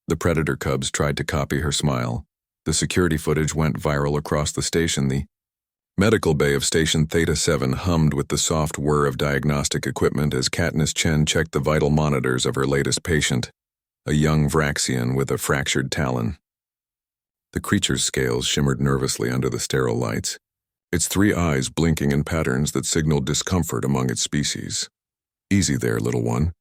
The predator cubs tried to copy her smile. The security footage went viral across the station. The medical bay of Station Theta 7 hummed with the soft whir of diagnostic equipment as Katniss Chen checked the vital monitors of her latest patient, a young Vraxian with a fractured talon. The creature's scales shimmered nervously under the sterile lights, its 3 eyes blinking in patterns that signaled discomfort among its species. "Easy there, little one,"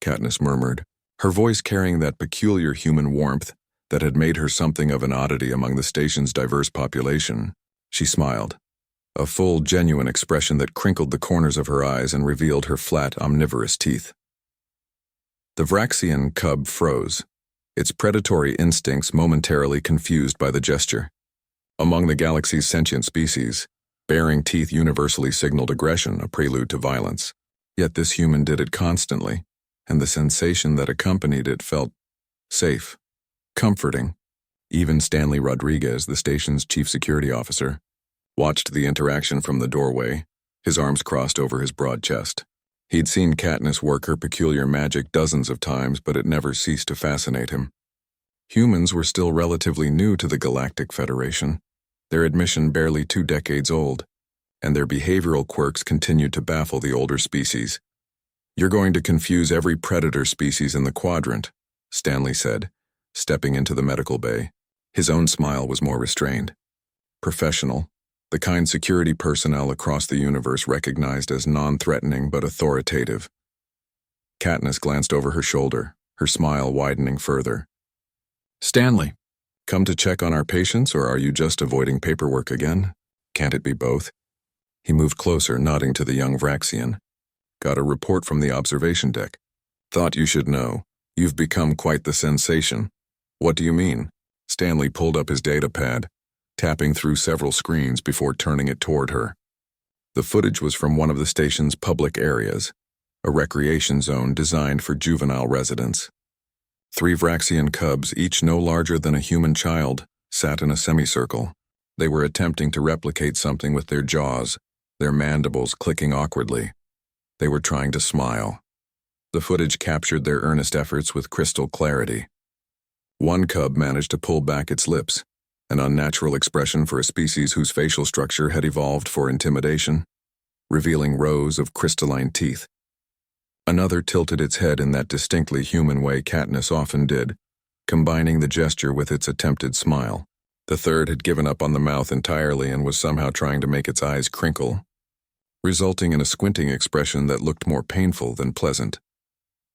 Katniss murmured, her voice carrying that peculiar human warmth that had made her something of an oddity among the station's diverse population. She smiled, a full, genuine expression that crinkled the corners of her eyes and revealed her flat, omnivorous teeth. The Vraxian cub froze, its predatory instincts momentarily confused by the gesture. Among the galaxy's sentient species, baring teeth universally signaled aggression, a prelude to violence. Yet this human did it constantly, and the sensation that accompanied it felt safe, comforting. Even Stanley Rodriguez, the station's chief security officer, watched the interaction from the doorway, his arms crossed over his broad chest. He'd seen Katniss work her peculiar magic dozens of times, but it never ceased to fascinate him. Humans were still relatively new to the Galactic Federation, their admission barely 2 decades old, and their behavioral quirks continued to baffle the older species. "You're going to confuse every predator species in the quadrant," Stanley said, stepping into the medical bay. His own smile was more restrained. Professional, the kind security personnel across the universe recognized as non-threatening but authoritative. Katniss glanced over her shoulder, her smile widening further. "Stanley, come to check on our patients, or are you just avoiding paperwork again? Can't it be both?" He moved closer, nodding to the young Vraxian. "Got a report from the observation deck. Thought you should know. You've become quite the sensation." "What do you mean?" Stanley pulled up his data pad, tapping through several screens before turning it toward her. The footage was from one of the station's public areas, a recreation zone designed for juvenile residents. 3 Vraxian cubs, each no larger than a human child, sat in a semicircle. They were attempting to replicate something with their jaws, their mandibles clicking awkwardly. They were trying to smile. The footage captured their earnest efforts with crystal clarity. One cub managed to pull back its lips, an unnatural expression for a species whose facial structure had evolved for intimidation, revealing rows of crystalline teeth. Another tilted its head in that distinctly human way Katniss often did, combining the gesture with its attempted smile. The third had given up on the mouth entirely and was somehow trying to make its eyes crinkle, resulting in a squinting expression that looked more painful than pleasant.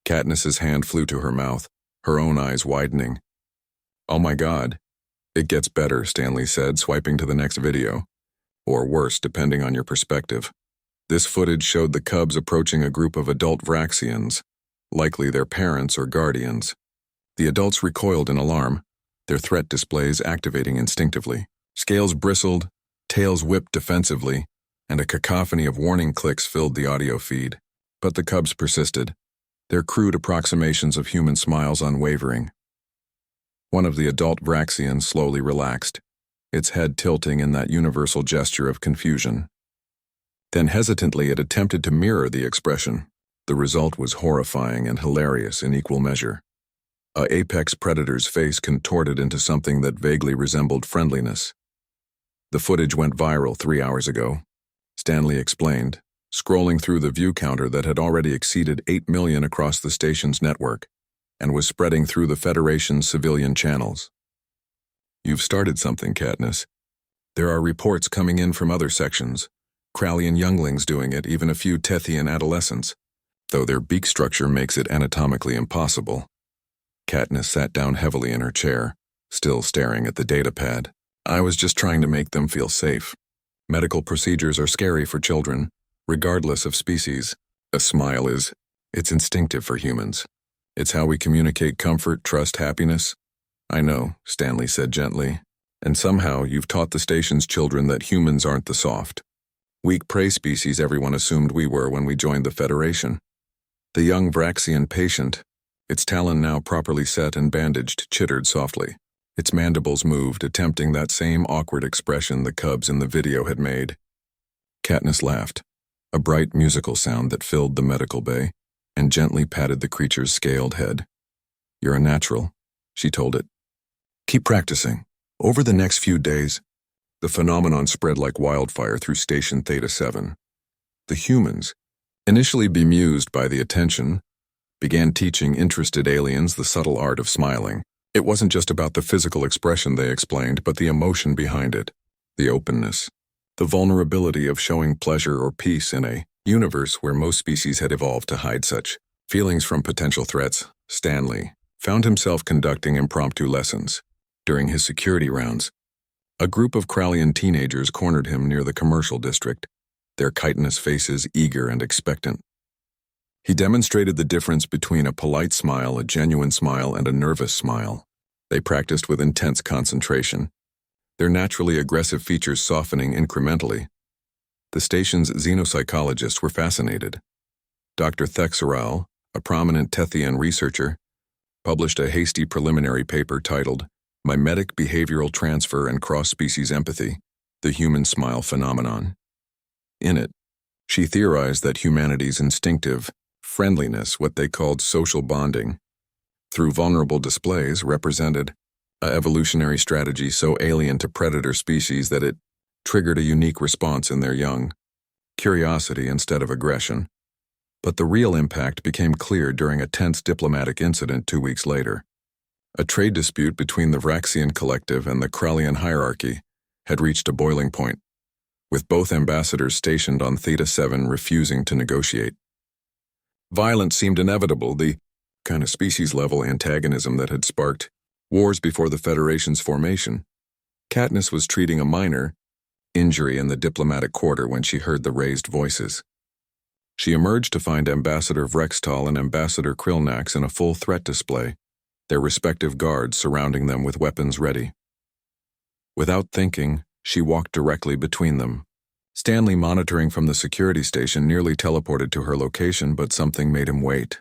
Katniss's hand flew to her mouth, her own eyes widening. "Oh my God." "It gets better," Stanley said, swiping to the next video. "Or worse, depending on your perspective." This footage showed the cubs approaching a group of adult Vraxians, likely their parents or guardians. The adults recoiled in alarm, their threat displays activating instinctively. Scales bristled, tails whipped defensively, and a cacophony of warning clicks filled the audio feed. But the cubs persisted, their crude approximations of human smiles unwavering. One of the adult Vraxians slowly relaxed, its head tilting in that universal gesture of confusion. Then hesitantly it attempted to mirror the expression. The result was horrifying and hilarious in equal measure. A apex predator's face contorted into something that vaguely resembled friendliness. The footage went viral 3 hours ago, Stanley explained, scrolling through the view counter that had already exceeded 8 million across the station's network and was spreading through the Federation's civilian channels. "You've started something, Katniss. There are reports coming in from other sections. Krallian younglings doing it, even a few Tethian adolescents, though their beak structure makes it anatomically impossible." Katniss sat down heavily in her chair, still staring at the datapad. "I was just trying to make them feel safe. Medical procedures are scary for children, regardless of species. A smile it's instinctive for humans. It's how we communicate comfort, trust, happiness." "I know," Stanley said gently, "and somehow you've taught the station's children that humans aren't the soft, weak prey species everyone assumed we were when we joined the Federation." The young Vraxian patient, its talon now properly set and bandaged, chittered softly. Its mandibles moved, attempting that same awkward expression the cubs in the video had made. Katniss laughed, a bright musical sound that filled the medical bay, and gently patted the creature's scaled head. "You're a natural," she told it. Keep practicing. Over the next few days, the phenomenon spread like wildfire through Station Theta 7. The humans, initially bemused by the attention, began teaching interested aliens the subtle art of smiling. It wasn't just about the physical expression, they explained, but the emotion behind it, the openness, the vulnerability of showing pleasure or peace in a universe where most species had evolved to hide such feelings from potential threats. Stanley found himself conducting impromptu lessons. During his security rounds, a group of Krallian teenagers cornered him near the commercial district, their chitinous faces eager and expectant. He demonstrated the difference between a polite smile, a genuine smile, and a nervous smile. They practiced with intense concentration, their naturally aggressive features softening incrementally. The station's xenopsychologists were fascinated. Dr. Thexeral, a prominent Tethian researcher, published a hasty preliminary paper titled Mimetic Behavioral Transfer and Cross-Species Empathy, the Human Smile Phenomenon. In it, she theorized that humanity's instinctive friendliness, what they called social bonding, through vulnerable displays represented an evolutionary strategy so alien to predator species that it triggered a unique response in their young, curiosity instead of aggression. But the real impact became clear during a tense diplomatic incident 2 weeks later. A trade dispute between the Vraxian collective and the Krallian hierarchy had reached a boiling point, with both ambassadors stationed on Theta 7 refusing to negotiate. Violence seemed inevitable, the kind of species-level antagonism that had sparked wars before the Federation's formation. Katniss was treating a minor injury in the diplomatic quarter when she heard the raised voices. She emerged to find Ambassador Vrextal and Ambassador Krillnax in a full threat display, their respective guards surrounding them with weapons ready. Without thinking, she walked directly between them. Stanley, monitoring from the security station, nearly teleported to her location, but something made him wait.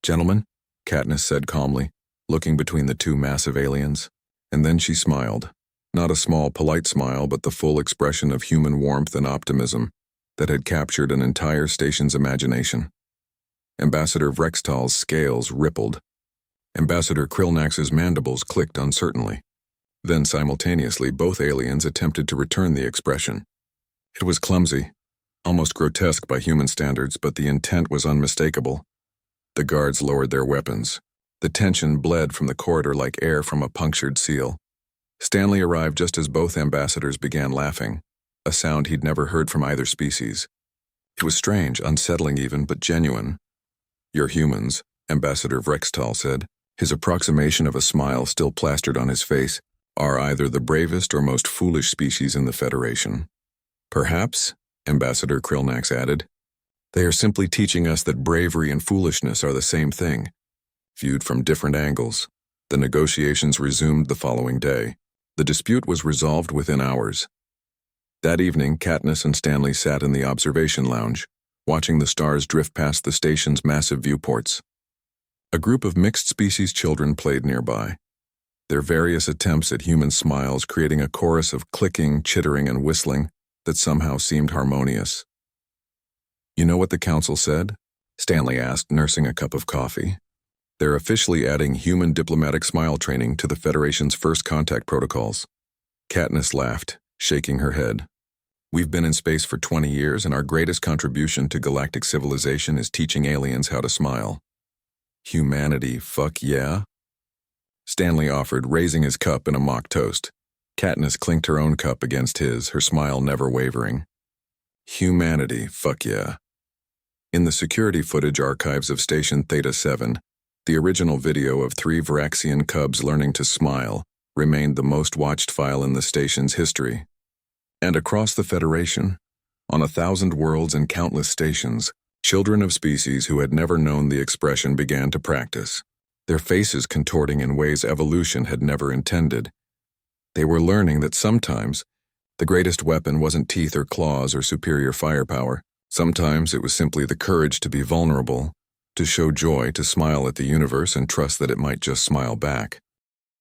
"Gentlemen," Katniss said calmly, looking between the two massive aliens. And then she smiled. Not a small, polite smile, but the full expression of human warmth and optimism that had captured an entire station's imagination. Ambassador Vrextal's scales rippled. Ambassador Krillnax's mandibles clicked uncertainly. Then simultaneously, both aliens attempted to return the expression. It was clumsy, almost grotesque by human standards, but the intent was unmistakable. The guards lowered their weapons. The tension bled from the corridor like air from a punctured seal. Stanley arrived just as both ambassadors began laughing, a sound he'd never heard from either species. It was strange, unsettling even, but genuine. "You're humans," Ambassador Vrextal said, his approximation of a smile still plastered on his face, "are either the bravest or most foolish species in the Federation." "Perhaps," Ambassador Krillnax added, "they are simply teaching us that bravery and foolishness are the same thing, viewed from different angles." The negotiations resumed the following day. The dispute was resolved within hours. That evening, Katniss and Stanley sat in the observation lounge, watching the stars drift past the station's massive viewports. A group of mixed-species children played nearby, their various attempts at human smiles creating a chorus of clicking, chittering, and whistling that somehow seemed harmonious. "You know what the council said?" Stanley asked, nursing a cup of coffee. "They're officially adding human diplomatic smile training to the Federation's first contact protocols." Katniss laughed, shaking her head. "We've been in space for 20 years, and our greatest contribution to galactic civilization is teaching aliens how to smile." "Humanity, fuck yeah?" Stanley offered, raising his cup in a mock toast. Katniss clinked her own cup against his, her smile never wavering. "Humanity, fuck yeah." In the security footage archives of Station Theta 7, the original video of 3 Vraxian cubs learning to smile remained the most watched file in the station's history. And across the Federation, on 1,000 worlds and countless stations, children of species who had never known the expression began to practice, their faces contorting in ways evolution had never intended. They were learning that sometimes the greatest weapon wasn't teeth or claws or superior firepower. Sometimes it was simply the courage to be vulnerable, to show joy, to smile at the universe and trust that it might just smile back.